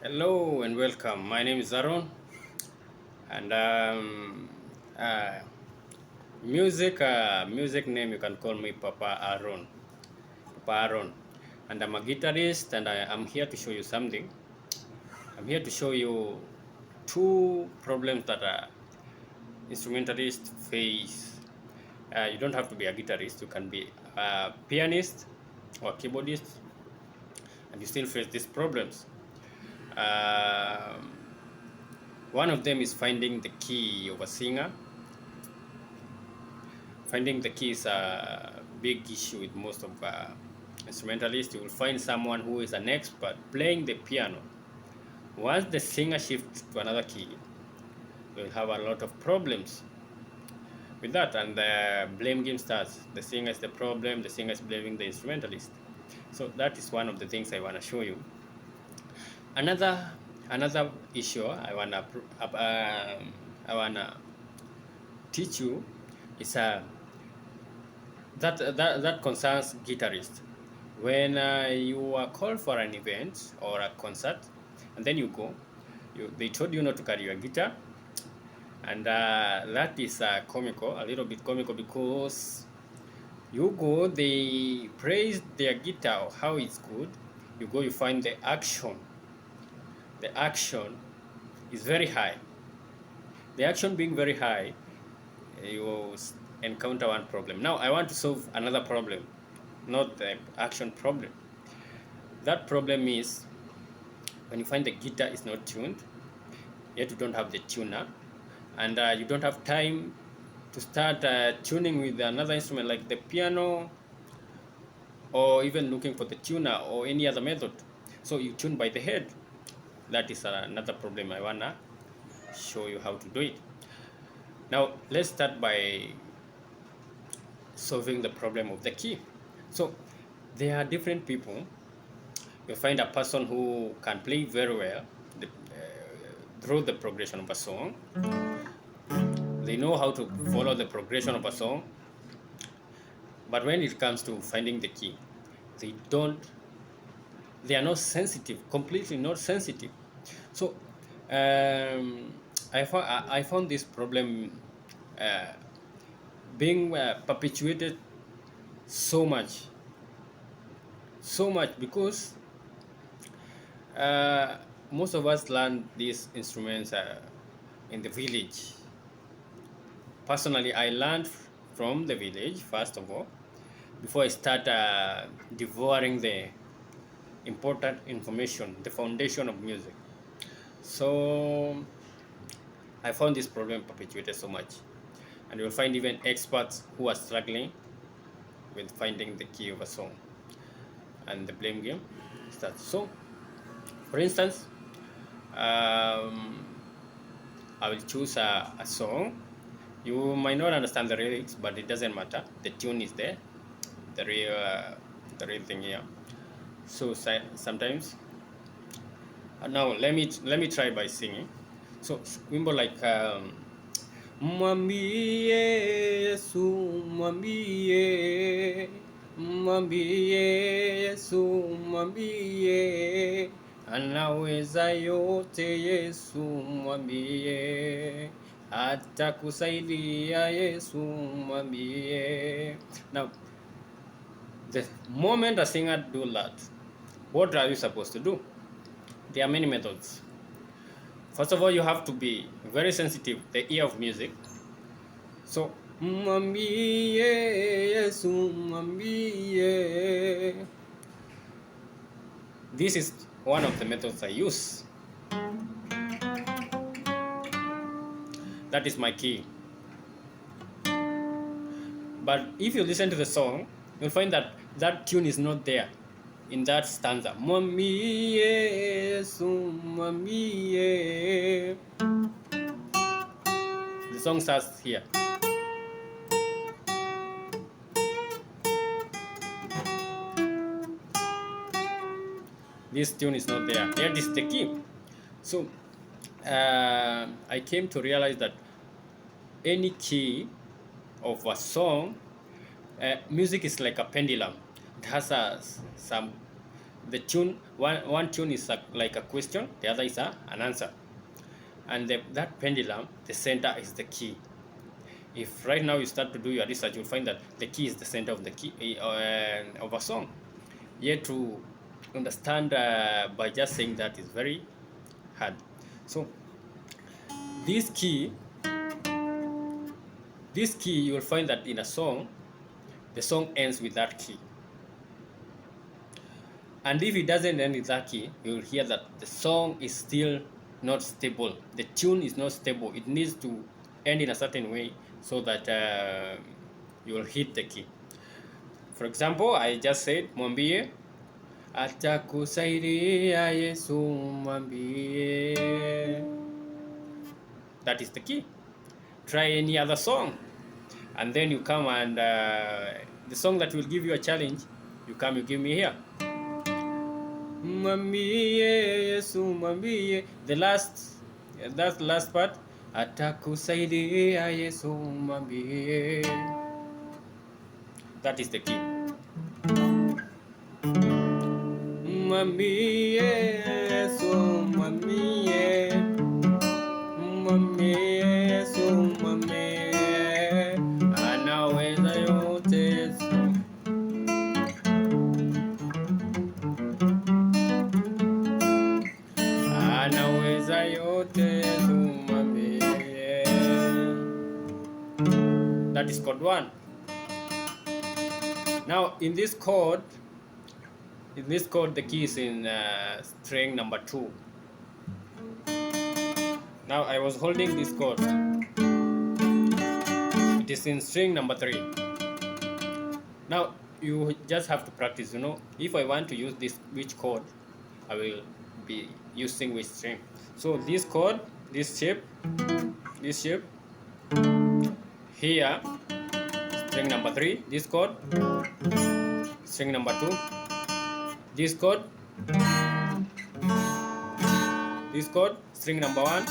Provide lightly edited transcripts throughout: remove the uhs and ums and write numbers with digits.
Hello and welcome. My name is Aaron, and uh, music name you can call me Papa Aaron. Papa Aaron, and I'm a guitarist, and I'm here to show you something. I'm here to show you two problems that instrumentalists face. You don't have to be a guitarist; you can be a pianist or keyboardist, and you still face these problems. Um, One of them is finding the key of a singer. Finding the key is a big issue with most of instrumentalists. You will find someone who is an expert playing the piano. Once the singer shifts to another key, you'll have a lot of problems with that, and the blame game starts. The singer is the problem, the singer is blaming the instrumentalist. So that is one of the things I want to show you. Another issue I wanna teach you is that concerns guitarists. When you are called for an event or a concert, and then you go, they told you not to carry your guitar, and that is comical, a little bit comical, because you go, they praise their guitar, how it's good. You go, you find the action is very high. The action being very high, you encounter one problem. Now I want to solve another problem, not the action problem. That problem is when you find the guitar is not tuned, yet you don't have the tuner, and you don't have time to start tuning with another instrument like the piano, or even looking for the tuner or any other method. So you tune by the head. That is another problem. I wanna show you how to do it. Now let's start by solving the problem of the key. So there are different people. You find a person who can play very well through the progression of a song. They know how to follow the progression of a song, but when it comes to finding the key, they don't. They are not sensitive, completely not sensitive. So I found this problem uh, being perpetuated so much because uh, most of us learn these instruments in the village. Personally, I learned from the village first of all before I start devouring the important information, the foundation of music. So I found this problem perpetuated so much, and you'll find even experts who are struggling with finding the key of a song, and the blame game starts. So, for instance, um, I will choose a song. You might not understand the lyrics, but it doesn't matter. The tune is there, the real thing here. So sometimes, now let me try by singing. So wimbo like mwambie Yesu, mwambie Yesu, mwambie anaweza yote, Yesu mwambie atakusaidia, Yesu mwambie. Now, the moment a singer do that, what are you supposed to do? There are many methods. First of all, you have to be very sensitive, the ear of music. So, mwambie Yesu, mwambie. This is one of the methods I use. That is my key. But if you listen to the song, you'll find that that tune is not there in that stanza. Mwambie Yesu, mwambie. The song starts here. This tune is not there. Here is the key. So I came to realize that any key of a song, music is like a pendulum. It has some The tune, one tune is like a question, the other is an answer. And that pendulum, the center is the key. If right now you start to do your research, you'll find that the key is the center of the key of a song. Yet to understand by just saying that is very hard. So this key, you'll find that in a song, the song ends with that key. And if it doesn't end with that key, you'll hear that the song is still not stable. The tune is not stable. It needs to end in a certain way so that you'll hit the key. For example, I just said, mwambie atakusaidia Yesu mwambie. That is the key. Try any other song. And then you come and the song that will give you a challenge, you come, you give me here. Mwambie Yesu mwambie. That's the last part. Atakusaidia Yesu mwambie. That is the key. Mwambie Yesu mwambie. Mwambie Yesu mwambie. Anaweza yote. Anaweza yote mwambie. That is chord 1. Now in this chord, the key is in string number 2. Now I was holding this chord. It is in string number 3. Now you just have to practice. If I want to use which chord, I will be using which string. So this chord, this shape, here, string number 3. This chord, string number 2. This chord, string number 1.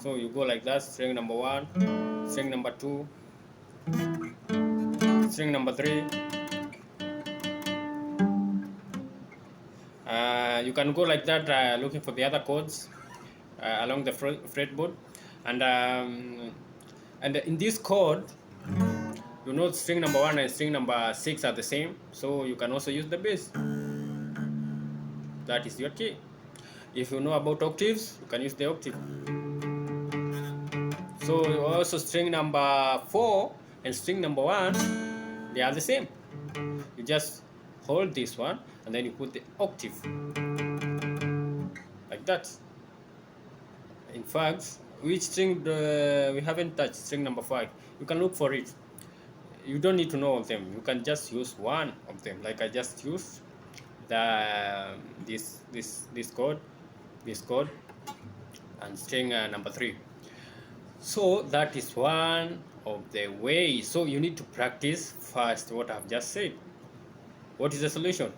So you go like that: string number 1, string number 2, string number 3. You can go like that, looking for the other chords along the fretboard, and in this chord, string number 1 and string number 6 are the same, so you can also use the bass. That is your key. If you know about octaves, you can use the octave. So also string number 4 and string number 1, they are the same. You just hold this one and then you put the octave like that. In fact, which string we haven't touched? String number 5. You can look for it. You don't need to know all of them. You can just use one of them, like I just used this chord, and string number 3. So that is one of the ways. So you need to practice first what I've just said. What is the solution?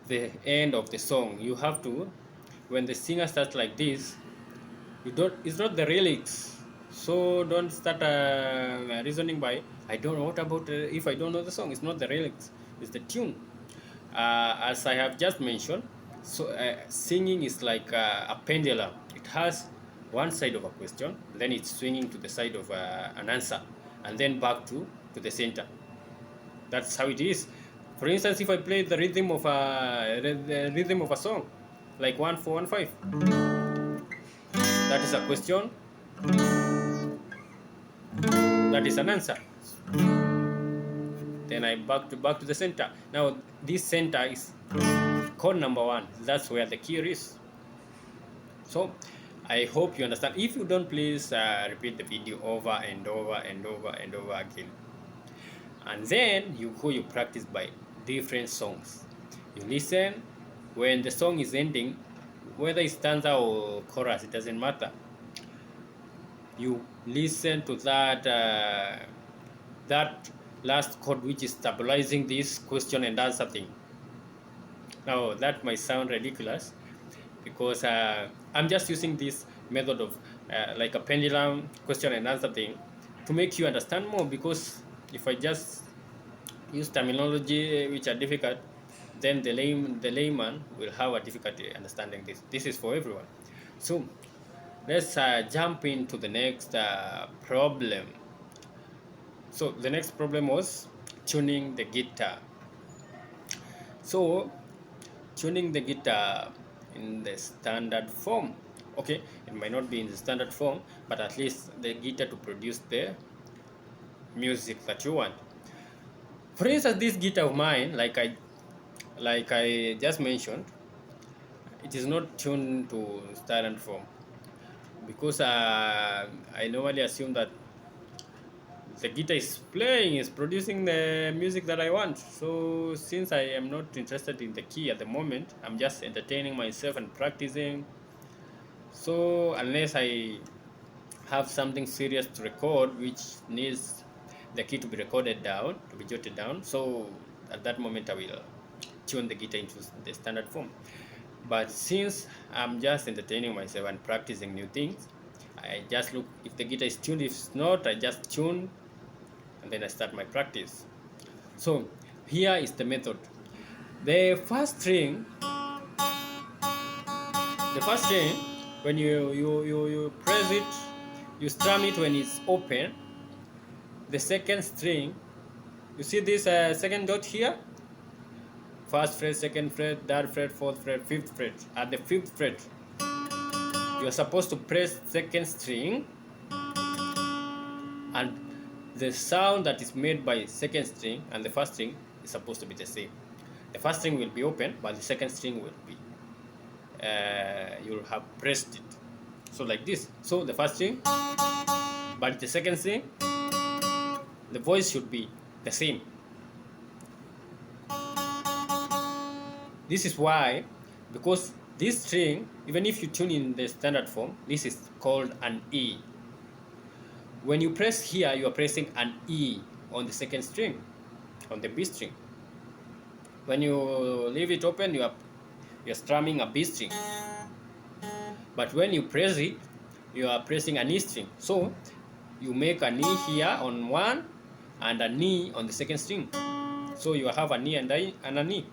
The end of the song. You have to, when the singer starts like this, it's not the lyrics. So don't start reasoning by, I don't know what about if I don't know the song. It's not the lyrics, it's the tune. As I have just mentioned, so singing is like a pendulum. It has one side of a question, then it's swinging to the side of an answer, and then back to the center. That's how it is. For instance, if I play the rhythm of a song, like 1-4-1-5, that is a question, that is an answer. Then I back to the center. Now this center is chord number 1. That's where the key is. So I hope you understand. If you don't, please repeat the video over and over and over and over again. And then you practice by different songs. You listen when the song is ending, whether it's stanza or chorus, it doesn't matter. You listen to that last chord, which is stabilizing this question and answer thing. Now that might sound ridiculous because I'm just using this method of like a pendulum question and answer thing to make you understand more, because if I just use terminology which are difficult, then the layman will have a difficulty understanding this. This is for everyone. So let's jump into the next problem. So the next problem was tuning the guitar. So tuning the guitar in the standard form. Okay, it might not be in the standard form, but at least the guitar to produce the music that you want. For instance, this guitar of mine, like I just mentioned, it is not tuned to standard form because I normally assume that the guitar is playing, is producing the music that I want. So since I am not interested in the key at the moment, I'm just entertaining myself and practicing. So unless I have something serious to record which needs the key to be recorded down, to be jotted down, so at that moment I will tune the guitar into the standard form. But since I'm just entertaining myself and practicing new things, I just look if the guitar is tuned. If it's not, I just tune and then I start my practice. So here is the method. The first string, the first string, when you press it, you strum it when it's open. The second string, you see this second dot here? First fret, second fret, third fret, fourth fret, fifth fret. At the fifth fret, you are supposed to press second string, and the sound that is made by second string and the first string is supposed to be the same. The first string will be open, but the second string will be you'll have pressed it. So like this. So the first string, but the second string, the voice should be the same. This is why, because this string, even if you tune in the standard form, this is called an E. When you press here, you are pressing an E on the second string, on the B string. When you leave it open, you're strumming a B string. But when you press it, you are pressing an E string. So you make an E here on one and an E on the second string. So you have an E and an E.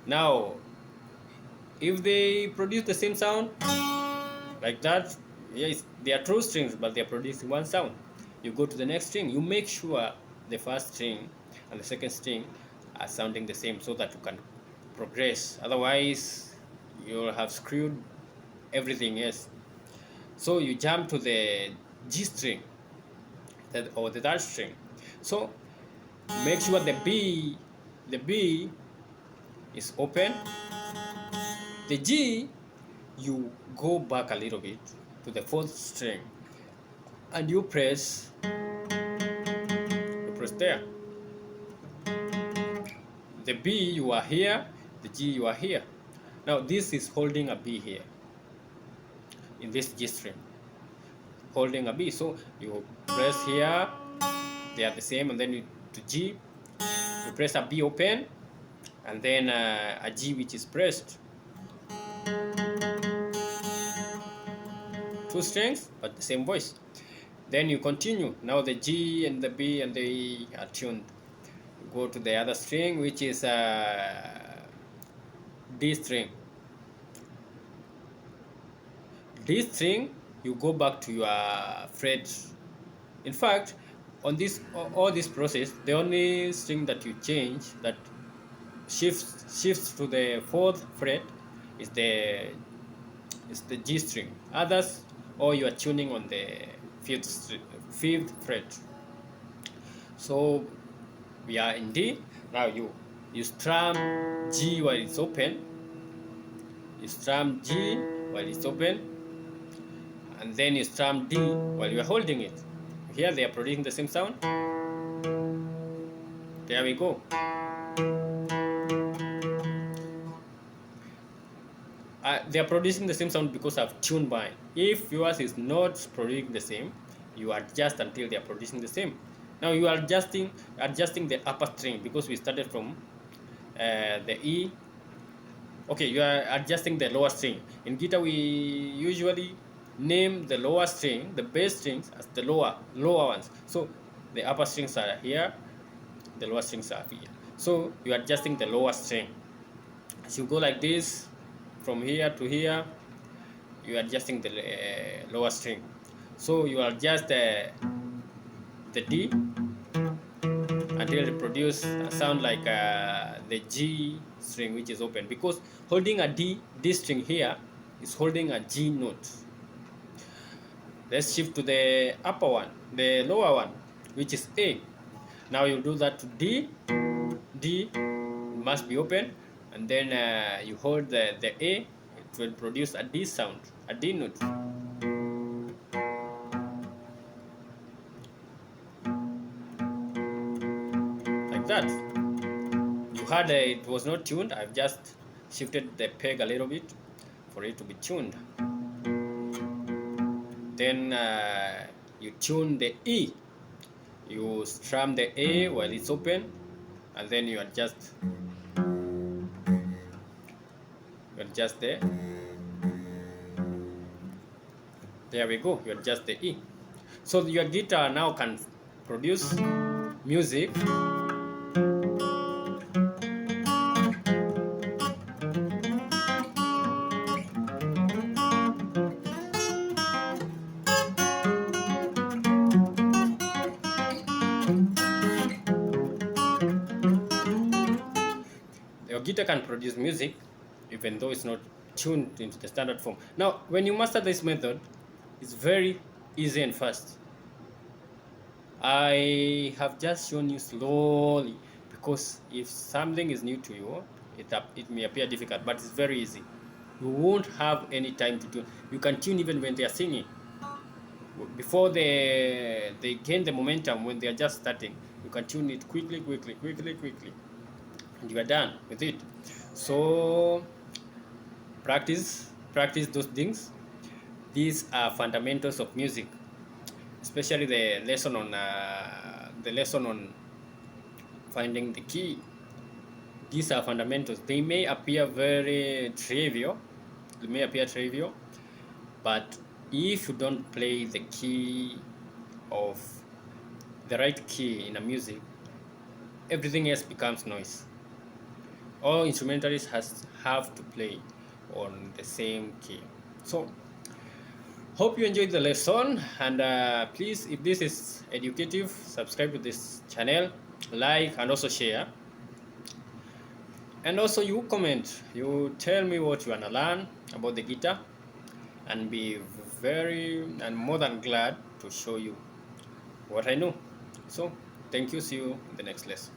Now, if they produce the same sound like that, yes, they are true strings, but they are producing one sound. You go to the next string, you make sure the first string and the second string are sounding the same so that you can progress. Otherwise, you'll have screwed everything else. So you jump to the G string or the third string. So make sure the B is open. The G, you go back a little bit to the fourth string and you press there. The B, you are here, the G, you are here. Now this is holding a B here in this G string, holding a B. So you press here, they are the same, and then you to G, you press a B open, and then a G which is pressed. Two strings, but the same voice. Then you continue. Now the G and the B and the E are tuned. You go to the other string, which is D string. D string, you go back to your fret. In fact, on this all this process, the only string that you change that shifts to the fourth fret is the G string. Others, or you are tuning on the fifth fret. So we are in D. Now you strum G while it's open. You strum G while it's open, and then you strum D while you are holding it. Here they are producing the same sound. There we go. They are producing the same sound because I've tuned mine. If yours is not producing the same, you adjust until they are producing the same. Now you are adjusting the upper string because we started from the E. Okay, you are adjusting the lower string. In guitar, we usually name the lower string, the bass strings, as the lower ones. So the upper strings are here, the lower strings are here. So you are adjusting the lower string. As you go like this, from here to here, you are adjusting the lower string. So you adjust the D until it produce a sound like the G string, which is open, because holding a D string here is holding a G note. Let's shift to the upper one, the lower one, which is A. Now you do that to D must be open, and then you hold the A, it will produce a D sound, a D note. Like that. You heard it was not tuned, I've just shifted the peg a little bit for it to be tuned. Then you tune the E. You strum the A while it's open, and then you adjust the, there we go, you adjust the E. So your guitar now can produce music your guitar can produce music even though it's not tuned into the standard form. Now, when you master this method, it's very easy and fast. I have just shown you slowly because if something is new to you, it may appear difficult, but it's very easy. You won't have any time to tune. You can tune even when they are singing. Before they gain the momentum, when they are just starting, you can tune it quickly, and you are done with it. So practice those things. These are fundamentals of music, especially the lesson on finding the key. These are fundamentals. They may appear very trivial. They may appear trivial, but if you don't play the key of the right key in a music, everything else becomes noise. All instrumentalists have to play on the same key. So hope you enjoyed the lesson, and please, if this is educative, subscribe to this channel, like, and also share. And also you comment, you tell me what you want to learn about the guitar, and be very and more than glad to show you what I know. So thank you, see you in the next lesson.